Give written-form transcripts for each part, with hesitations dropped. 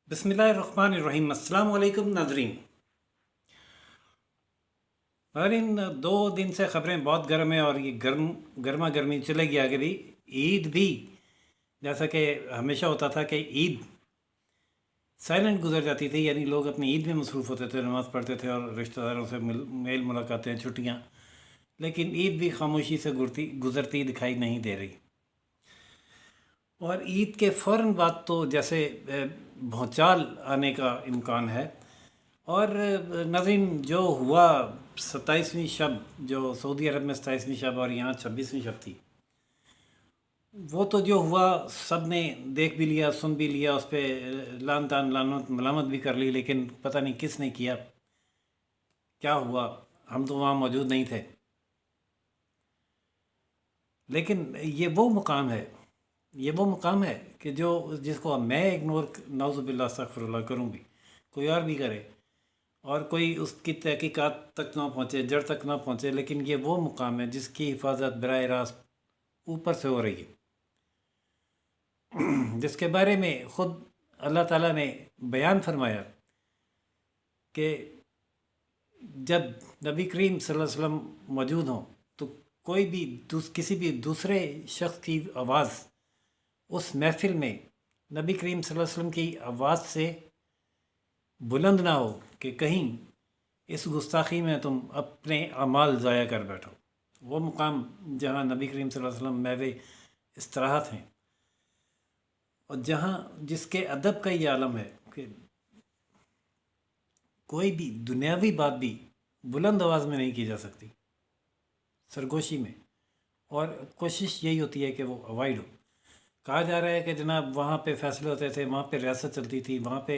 بسم اللہ الرحمن الرحیم۔ السلام علیکم ناظرین۔ ناظرین، 2 دن سے خبریں بہت گرم ہیں اور یہ گرما گرمی چلے گی آگے بھی۔ عید بھی جیسا کہ ہمیشہ ہوتا تھا کہ عید سائلنٹ گزر جاتی تھی، یعنی لوگ اپنی عید میں مصروف ہوتے تھے، نماز پڑھتے تھے اور رشتہ داروں سے میل ملاقاتیں، چھٹیاں، لیکن عید بھی خاموشی سے گزرتی دکھائی نہیں دے رہی۔ اور عید کے فوراً بعد تو جیسے بھونچال آنے کا امکان ہے۔ اور ناظرین، جو ہوا 27ویں شب، جو سعودی عرب میں 27ویں شب اور یہاں 26ویں شب تھی، وہ تو جو ہوا سب نے دیکھ بھی لیا، سن بھی لیا، اس پہ لان تان لانت ملامت بھی کر لی، لیکن پتہ نہیں کس نے کیا، کیا ہوا، ہم تو وہاں موجود نہیں تھے۔ لیکن یہ وہ مقام ہے کہ جس کو میں اگنور، نعوذ باللہ استغفر اللہ، کروں بھی، کوئی اور بھی کرے اور کوئی اس کی تحقیقات تک نہ پہنچے، جڑ تک نہ پہنچے، لیکن یہ وہ مقام ہے جس کی حفاظت براہ راست اوپر سے ہو رہی ہے، جس کے بارے میں خود اللہ تعالیٰ نے بیان فرمایا کہ جب نبی کریم صلی اللہ علیہ وسلم موجود ہوں تو کوئی بھی کسی بھی دوسرے شخص کی آواز اس محفل میں نبی کریم صلی اللہ علیہ وسلم کی آواز سے بلند نہ ہو کہ کہیں اس گستاخی میں تم اپنے اعمال ضائع کر بیٹھو۔ وہ مقام جہاں نبی کریم صلی اللہ علیہ وسلم محو استراحت ہیں، اور جہاں جس کے ادب کا یہ عالم ہے کہ کوئی بھی دنیاوی بات بھی بلند آواز میں نہیں کی جا سکتی، سرگوشی میں، اور کوشش یہی ہوتی ہے کہ وہ اوائڈ ہو۔ کہا جا رہا ہے کہ جناب وہاں پہ فیصلے ہوتے تھے، وہاں پہ ریاست چلتی تھی، وہاں پہ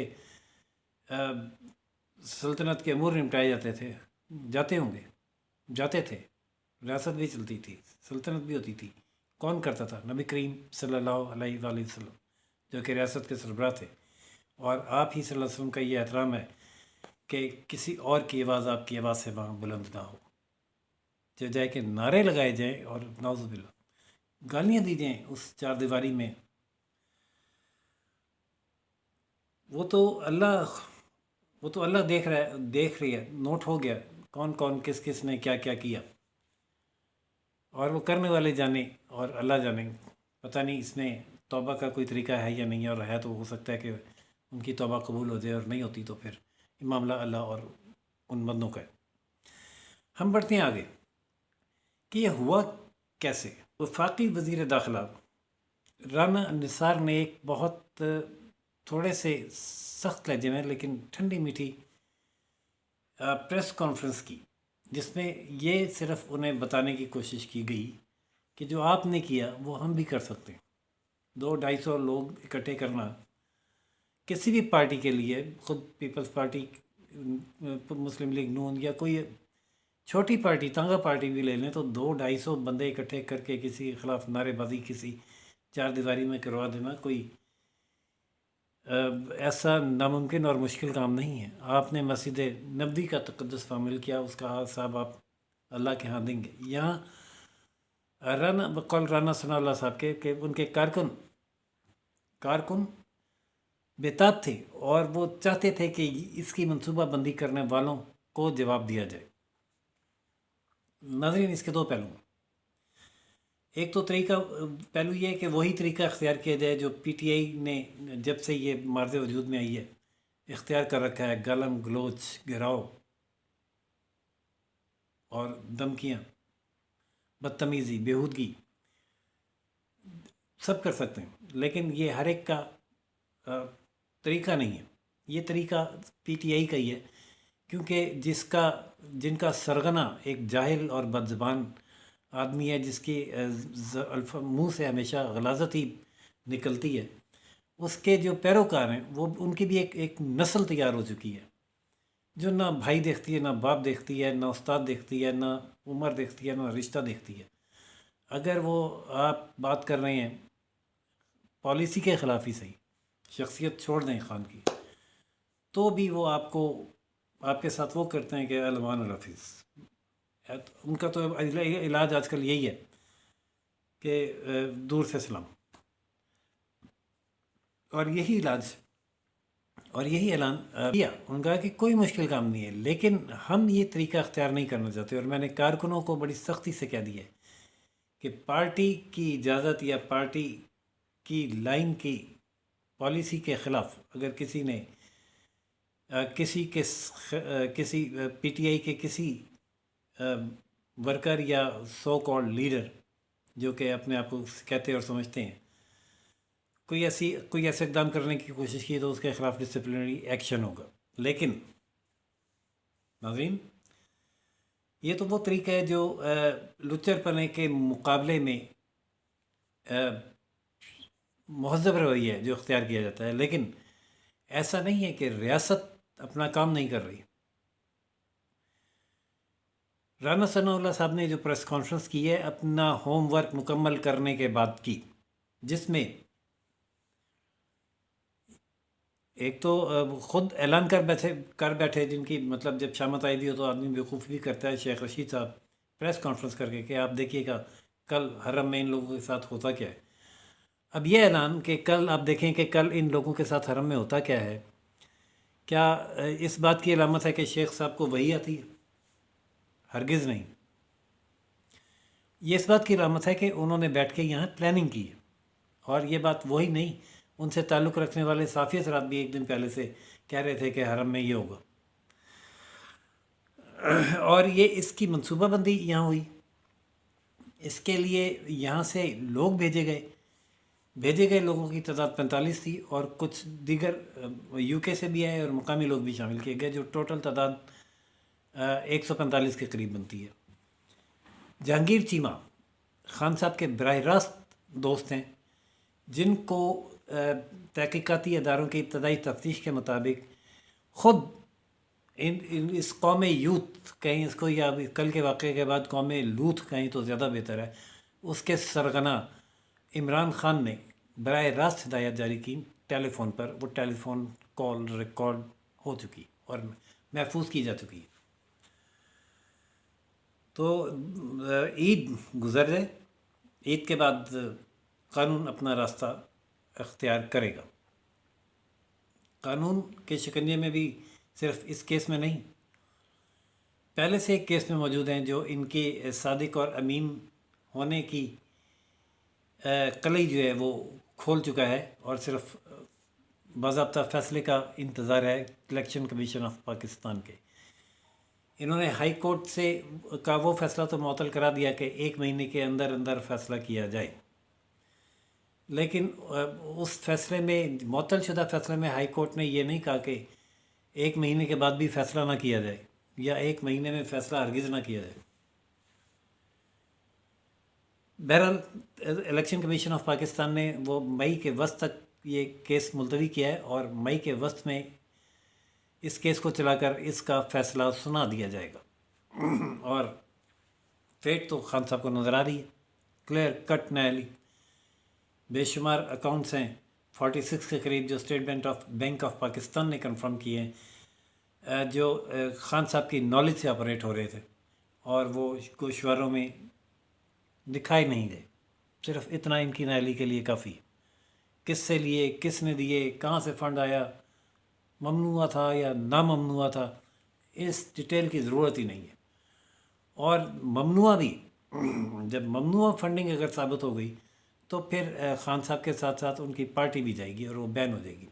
سلطنت کے امور نمٹائے جاتے تھے، ریاست بھی چلتی تھی، سلطنت بھی ہوتی تھی۔ کون کرتا تھا؟ نبی کریم صلی اللہ علیہ وآلہ وسلم، جو کہ ریاست کے سربراہ تھے۔ اور آپ ہی صلی اللہ علیہ وسلم کا یہ احترام ہے کہ کسی اور کی آواز آپ کی آواز سے وہاں بلند نہ ہو، جو جائے کہ نعرے لگائے جائیں اور نعوذ باللہ گالیاں دی جائیں اس چار دیواری میں۔ وہ تو اللہ دیکھ رہی ہے، نوٹ ہو گیا کون کون کس نے کیا کیا کیا، اور وہ کرنے والے جانے اور اللہ جانے۔ پتہ نہیں اس میں توبہ کا کوئی طریقہ ہے یا نہیں، اور ہے تو ہو سکتا ہے کہ ان کی توبہ قبول ہو جائے، اور نہیں ہوتی تو پھر معاملہ اللہ اور ان بندوں کا ہے۔ ہم بڑھتے ہیں آگے کہ یہ ہوا کیسے۔ وفاقی وزیر داخلہ رانا نثار نے ایک بہت تھوڑے سے سخت لہجے میں لیکن ٹھنڈی میٹھی پریس کانفرنس کی، جس میں یہ صرف انہیں بتانے کی کوشش کی گئی کہ جو آپ نے کیا وہ ہم بھی کر سکتے ہیں۔ 200-250 لوگ اکٹھے کرنا کسی بھی پارٹی کے لیے، خود پیپلز پارٹی، مسلم لیگ نون، یا کوئی چھوٹی پارٹی، تانگا پارٹی بھی لے لیں، تو 200-250 بندے اکٹھے کر کے کسی کے خلاف نعرے بازی کسی چار دیواری میں کروا دینا کوئی ایسا ناممکن اور مشکل کام نہیں ہے۔ آپ نے مسجد نبوی کا تقدس تعمیل کیا، اس کا حساب آپ اللہ کے ہاں دیں گے۔ یہاں بقول رانا ثناء اللہ صاحب کے کہ ان کے کارکن بےتاب تھے، اور وہ چاہتے تھے کہ اس کی منصوبہ بندی کرنے والوں کو جواب دیا جائے۔ ناظرین، اس کے 2 پہلو ہیں۔ ایک تو پہلو یہ ہے کہ وہی طریقہ اختیار کیا جائے جو پی ٹی آئی نے جب سے یہ مارد وجود میں آئی ہے اختیار کر رکھا ہے، گالم گلوچ، گھراؤ اور دھمکیاں، بدتمیزی، بیہودگی، سب کر سکتے ہیں، لیکن یہ ہر ایک کا طریقہ نہیں ہے۔ یہ طریقہ پی ٹی آئی کا ہی ہے، کیونکہ جن کا سرغنہ ایک جاہل اور بدزبان آدمی ہے، جس کی منہ سے ہمیشہ غلاظت ہی نکلتی ہے، اس کے جو پیروکار ہیں وہ ان کی بھی ایک نسل تیار ہو چکی ہے، جو نہ بھائی دیکھتی ہے، نہ باپ دیکھتی ہے، نہ استاد دیکھتی ہے، نہ عمر دیکھتی ہے، نہ رشتہ دیکھتی ہے۔ اگر وہ آپ بات کر رہے ہیں پالیسی کے خلاف ہی صحیح، شخصیت چھوڑ دیں خان کی، تو بھی وہ آپ کے ساتھ وہ کرتے ہیں کہ علمان الحفیظ۔ ان کا تو علاج آج کل یہی ہے کہ دور سے سلام، اور یہی علاج اور یہی اعلان کیا، ان کا کہ کوئی مشکل کام نہیں ہے، لیکن ہم یہ طریقہ اختیار نہیں کرنا چاہتے، اور میں نے کارکنوں کو بڑی سختی سے کہہ دیا ہے کہ پارٹی کی اجازت یا پارٹی کی لائن کی پالیسی کے خلاف اگر کسی نے کسی پی ٹی آئی کے کسی ورکر یا سو کالڈ لیڈر جو کہ اپنے آپ کو کہتے اور سمجھتے ہیں، کوئی ایسے اقدام کرنے کی کوشش کی تو اس کے خلاف ڈسپلنری ایکشن ہوگا۔ لیکن ناظرین، یہ تو وہ طریقہ ہے جو لچر پنے کے مقابلے میں مہذب رویہ ہے جو اختیار کیا جاتا ہے، لیکن ایسا نہیں ہے کہ ریاست اپنا کام نہیں کر رہی۔ رانا ثناء اللہ صاحب نے جو پریس کانفرنس کی ہے اپنا ہوم ورک مکمل کرنے کے بعد کی، جس میں ایک تو خود اعلان کر بیٹھے جن کی مطلب جب شامت آئی دی ہو تو آدمی بیوقوفی بھی کرتا ہے، شیخ رشید صاحب پریس کانفرنس کر کے کہ آپ دیکھیے گا کل حرم میں ان لوگوں کے ساتھ ہوتا کیا ہے۔ اب یہ اعلان کہ کل آپ دیکھیں کہ کل ان لوگوں کے ساتھ حرم میں ہوتا کیا ہے، کیا اس بات کی علامت ہے کہ شیخ صاحب کو وحی آتی ہے؟ ہرگز نہیں۔ یہ اس بات کی علامت ہے کہ انہوں نے بیٹھ کے یہاں پلاننگ کی ہے، اور یہ بات وہی نہیں، ان سے تعلق رکھنے والے صافی حضرات بھی ایک دن پہلے سے کہہ رہے تھے کہ حرم میں یہ ہوگا، اور یہ اس کی منصوبہ بندی یہاں ہوئی۔ اس کے لیے یہاں سے لوگ بھیجے گئے لوگوں کی تعداد 45 تھی، اور کچھ دیگر یو کے سے بھی آئے اور مقامی لوگ بھی شامل کیے گئے، جو ٹوٹل تعداد 145 کے قریب بنتی ہے۔ جہانگیر چیمہ خان صاحب کے براہ راست دوست ہیں، جن کو تحقیقاتی اداروں کی ابتدائی تفتیش کے مطابق خود اس قوم یوتھ کہیں اس کو، یا کل کے واقعے کے بعد قوم لوت کہیں تو زیادہ بہتر ہے، اس کے سرغنہ عمران خان نے براہ راست ہدایت جاری کی ٹیلی فون پر، وہ ٹیلی فون کال ریکارڈ ہو چکی اور محفوظ کی جا چکی ہے۔ تو عید گزر جائے، عید کے بعد قانون اپنا راستہ اختیار کرے گا۔ قانون کے شکنجے میں بھی صرف اس کیس میں نہیں، پہلے سے ایک کیس میں موجود ہیں جو ان کے صادق اور امین ہونے کی قلعی جو ہے وہ کھول چکا ہے، اور صرف باضابطہ فیصلے کا انتظار ہے الیکشن کمیشن آف پاکستان کے۔ انہوں نے ہائی کورٹ سے کا وہ فیصلہ تو معطل کرا دیا کہ 1 مہینے کے اندر فیصلہ کیا جائے، لیکن اس فیصلے میں، معطل شدہ فیصلے میں، ہائی کورٹ نے یہ نہیں کہا کہ 1 مہینے کے بعد بھی فیصلہ نہ کیا جائے، یا 1 مہینے میں فیصلہ ہرگز نہ کیا جائے۔ بہرحال الیکشن کمیشن آف پاکستان نے وہ مئی کے وسط تک یہ کیس ملتوی کیا ہے، اور مئی کے وسط میں اس کیس کو چلا کر اس کا فیصلہ سنا دیا جائے گا۔ اور فیٹ تو خان صاحب کو نظر آ رہی ہے، کلیئر کٹ نیلی، بے شمار اکاؤنٹس ہیں 46 کے قریب جو اسٹیٹ بینک آف پاکستان نے کنفرم کیے ہیں، جو خان صاحب کی نالج سے آپریٹ ہو رہے تھے، اور وہ گوشواروں میں دکھائی نہیں دے۔ صرف اتنا ان کی نیلی کے لیے کافی ہے، کس سے لیے، کس نے دیے، کہاں سے فنڈ آیا، ممنوع تھا یا ناممنوع تھا، اس ڈیٹیل کی ضرورت ہی نہیں ہے۔ اور ممنوع بھی، جب ممنوع فنڈنگ اگر ثابت ہو گئی تو پھر خان صاحب کے ساتھ ساتھ ان کی پارٹی بھی جائے گی اور وہ بین ہو جائے گی۔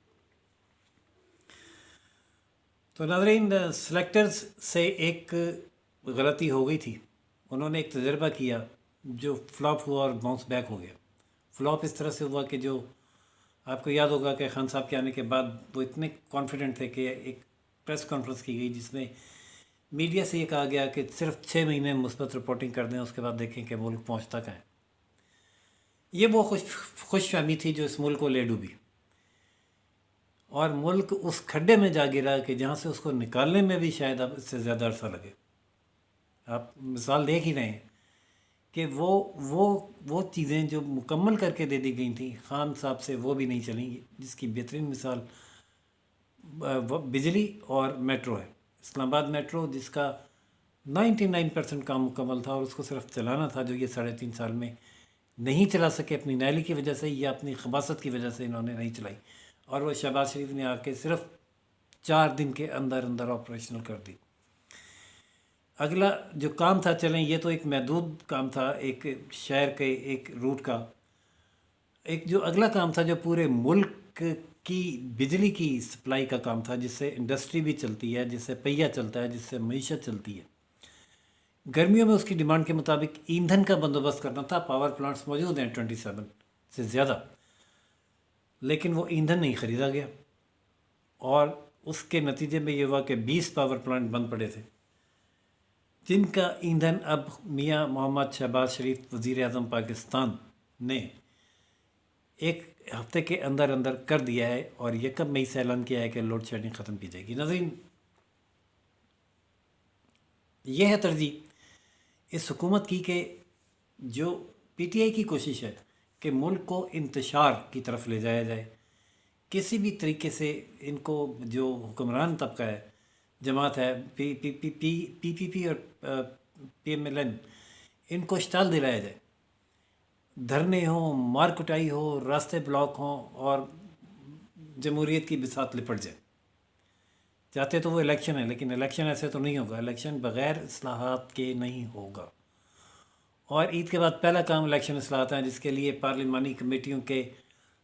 تو ناظرین، سلیکٹرز سے ایک غلطی ہو گئی تھی، انہوں نے ایک تجربہ کیا جو فلاپ ہوا اور باؤنس بیک ہو گیا۔ فلاپ اس طرح سے ہوا کہ جو آپ کو یاد ہوگا کہ خان صاحب کے آنے کے بعد وہ اتنے کانفیڈنٹ تھے کہ ایک پریس کانفرنس کی گئی جس میں میڈیا سے یہ کہا گیا کہ صرف 6 مہینے مثبت رپورٹنگ کر دیں، اس کے بعد دیکھیں کہ ملک پہنچتا کہاں ہے۔ یہ وہ خوش فہمی تھی جو اس ملک کو لے ڈوبی، اور ملک اس کھڈے میں جا گرا کہ جہاں سے اس کو نکالنے میں بھی شاید اب اس سے زیادہ عرصہ لگے۔ آپ مثال دیکھ ہی رہے ہیں کہ وہ چیزیں جو مکمل کر کے دے دی گئی تھیں خان صاحب سے، وہ بھی نہیں چلیں گی، جس کی بہترین مثال بجلی اور میٹرو ہے۔ اسلام آباد میٹرو جس کا 99% کام مکمل تھا، اور اس کو صرف چلانا تھا، جو یہ 3.5 سال میں نہیں چلا سکے اپنی نیلی کی وجہ سے یا اپنی خباثت کی وجہ سے انہوں نے نہیں چلائی، اور وہ شہباز شریف نے آ کے صرف 4 دن کے اندر اندر آپریشنل کر دی۔ اگلا جو کام تھا، چلیں یہ تو ایک محدود کام تھا ایک شہر کے ایک روٹ کا، ایک جو اگلا کام تھا جو پورے ملک کی بجلی کی سپلائی کا کام تھا، جس سے انڈسٹری بھی چلتی ہے، جس سے پہیہ چلتا ہے، جس سے معیشت چلتی ہے۔ گرمیوں میں اس کی ڈیمانڈ کے مطابق ایندھن کا بندوبست کرنا تھا۔ پاور پلانٹس موجود ہیں 27 سے زیادہ، لیکن وہ ایندھن نہیں خریدا گیا، اور اس کے نتیجے میں یہ ہوا کہ 20 پاور پلانٹ بند پڑے تھے، جن کا ایندھن اب میاں محمد شہباز شریف وزیر اعظم پاکستان نے ایک ہفتے کے اندر اندر کر دیا ہے، اور 1 مئی سے اعلان کیا ہے کہ لوڈ شیڈنگ ختم کی جائے گی۔ ناظرین، یہ ہے ترجیح اس حکومت کی کہ جو پی ٹی آئی کی کوشش ہے کہ ملک کو انتشار کی طرف لے جایا جائے، کسی بھی طریقے سے ان کو جو حکمران طبقہ ہے، جماعت ہے، پی پی اور پی ایم ایل این، ان کو اشتعال دلایا جائے، دھرنے ہوں، مار کٹائی ہو، راستے بلاک ہوں، اور جمہوریت کی بساط لپٹ جائے۔ چاہتے تو وہ الیکشن ہے، لیکن الیکشن ایسے تو نہیں ہوگا، الیکشن بغیر اصلاحات کے نہیں ہوگا۔ اور عید کے بعد پہلا کام الیکشن اصلاحات ہیں، جس کے لیے پارلیمانی کمیٹیوں کے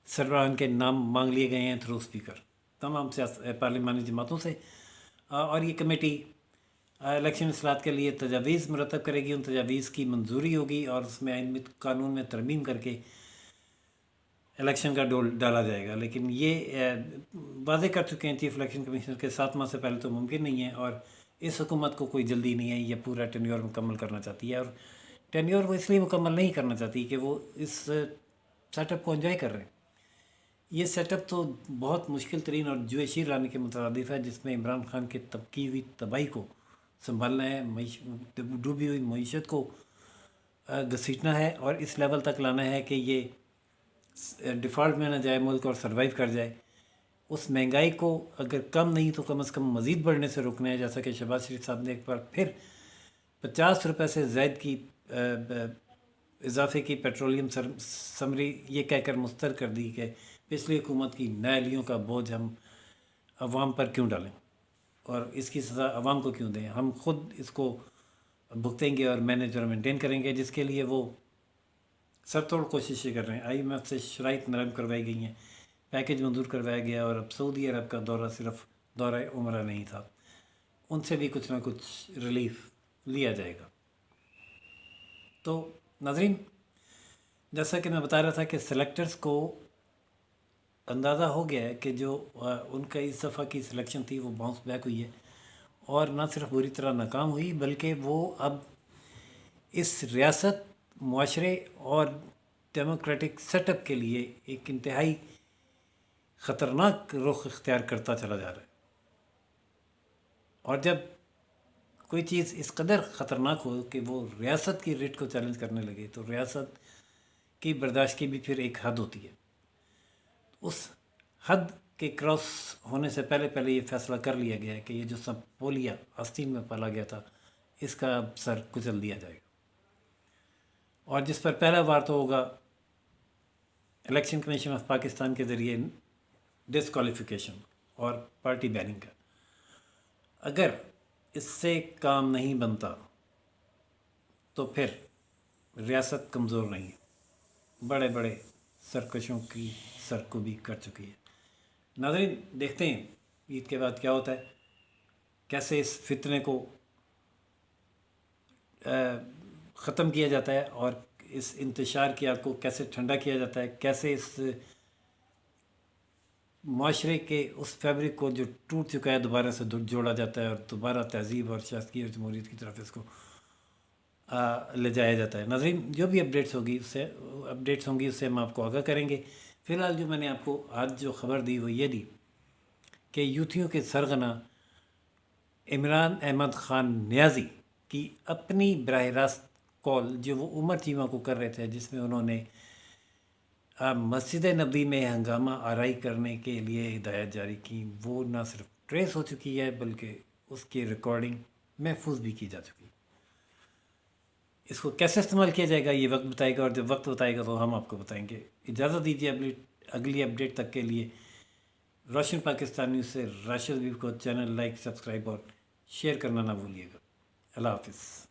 سربراہان کے نام مانگ لیے گئے ہیں تھرو اسپیکر تمام پارلیمانی جماعتوں سے، اور یہ کمیٹی الیکشن اصلاحات کے لیے تجاویز مرتب کرے گی، ان تجاویز کی منظوری ہوگی، اور اس میں آئین قانون میں ترمیم کر کے الیکشن کا ڈول ڈالا جائے گا۔ لیکن یہ واضح کر چکے ہیں چیف الیکشن کمیشنر کے 7 ماہ سے پہلے تو ممکن نہیں ہے، اور اس حکومت کو کوئی جلدی نہیں ہے، یہ پورا ٹینیور مکمل کرنا چاہتی ہے، اور ٹینیور وہ اس لیے مکمل نہیں کرنا چاہتی کہ وہ اس سیٹ اپ کو انجوائے کر رہے ہیں۔ یہ سیٹ اپ تو بہت مشکل ترین اور جوئے شیر لانے کے مترادف ہے، جس میں عمران خان کے کی ہوئی تباہی کو سنبھالنا ہے، ڈوبی ہوئی معیشت کو گھسیٹنا ہے، اور اس لیول تک لانا ہے کہ یہ ڈیفالٹ میں نہ جائے ملک اور سروائیو کر جائے۔ اس مہنگائی کو اگر کم نہیں تو کم از کم مزید بڑھنے سے روکنا ہے، جیسا کہ شہباز شریف صاحب نے ایک بار پھر 50 روپے سے زائد کی اضافے کی پیٹرولیم سمری یہ کہہ کر مسترد کر دی کہ پچھلی حکومت کی نااہلیوں کا بوجھ ہم عوام پر کیوں ڈالیں، اور اس کی سزا عوام کو کیوں دیں، ہم خود اس کو بھگتیں گے اور مینیج اور مینٹین کریں گے، جس کے لیے وہ سر توڑ کوششیں کر رہے ہیں۔ آئی ایم ایف سے شرائط نرم کروائی گئی ہیں، پیکج منظور کروایا گیا، اور اب سعودی عرب کا دورہ صرف دورہ عمرہ نہیں تھا، ان سے بھی کچھ نہ کچھ ریلیف لیا جائے گا۔ تو ناظرین، جیسا کہ میں بتا رہا تھا کہ سلیکٹرز کو اندازہ ہو گیا ہے کہ جو ان کا اس دفعہ کی سلیکشن تھی وہ باؤنس بیک ہوئی ہے، اور نہ صرف بری طرح ناکام ہوئی، بلکہ وہ اب اس ریاست، معاشرے اور ڈیموکریٹک سیٹ اپ کے لیے ایک انتہائی خطرناک رخ اختیار کرتا چلا جا رہا ہے۔ اور جب کوئی چیز اس قدر خطرناک ہو کہ وہ ریاست کی ریٹ کو چیلنج کرنے لگے، تو ریاست کی برداشت کی بھی پھر ایک حد ہوتی ہے۔ اس حد کے کراس ہونے سے پہلے یہ فیصلہ کر لیا گیا ہے کہ یہ جو سب پولیا آستین میں پالا گیا تھا، اس کا اب سر کچل دیا جائے گا، اور جس پر پہلا وار تو ہوگا الیکشن کمیشن آف پاکستان کے ذریعے ڈسکوالیفیکیشن اور پارٹی بیننگ کا۔ اگر اس سے کام نہیں بنتا تو پھر ریاست کمزور نہیں ہے، بڑے بڑے سرکشوں کی سرکوبی کر چکی ہے۔ ناظرین، دیکھتے ہیں عید کے بعد کیا ہوتا ہے، کیسے اس فتنے کو ختم کیا جاتا ہے، اور اس انتشار کی آگ کو کیسے ٹھنڈا کیا جاتا ہے، کیسے اس معاشرے کے اس فیبرک کو جو ٹوٹ چکا ہے دوبارہ سے جوڑا جاتا ہے، اور دوبارہ تہذیب اور شائستگی اور جمہوریت کی طرف اس کو لے جایا جاتا ہے۔ ناظرین، جو بھی اپڈیٹس ہوں گی اس سے ہم آپ کو آگاہ کریں گے۔ فی الحال جو میں نے آپ کو آج جو خبر دی وہ یہ دی کہ یوتھیوں کے سرغنہ عمران احمد خان نیازی کی اپنی براہ راست کال جو وہ عمر چیمہ کو کر رہے تھے، جس میں انہوں نے مسجد نبوی میں ہنگامہ آرائی کرنے کے لیے ہدایت جاری کی، وہ نہ صرف ٹریس ہو چکی ہے بلکہ اس کی ریکارڈنگ محفوظ بھی کی جا چکی ہے۔ اس کو کیسے استعمال کیا جائے گا یہ وقت بتائے گا، اور جب وقت بتائے گا تو ہم آپ کو بتائیں گے۔ اجازت دیجیے اگلی اپڈیٹ تک کے لیے روشن پاکستانی سے راشد حبیب کو چینل لائک سبسکرائب اور شیئر کرنا نہ بھولیے گا۔ اللہ حافظ۔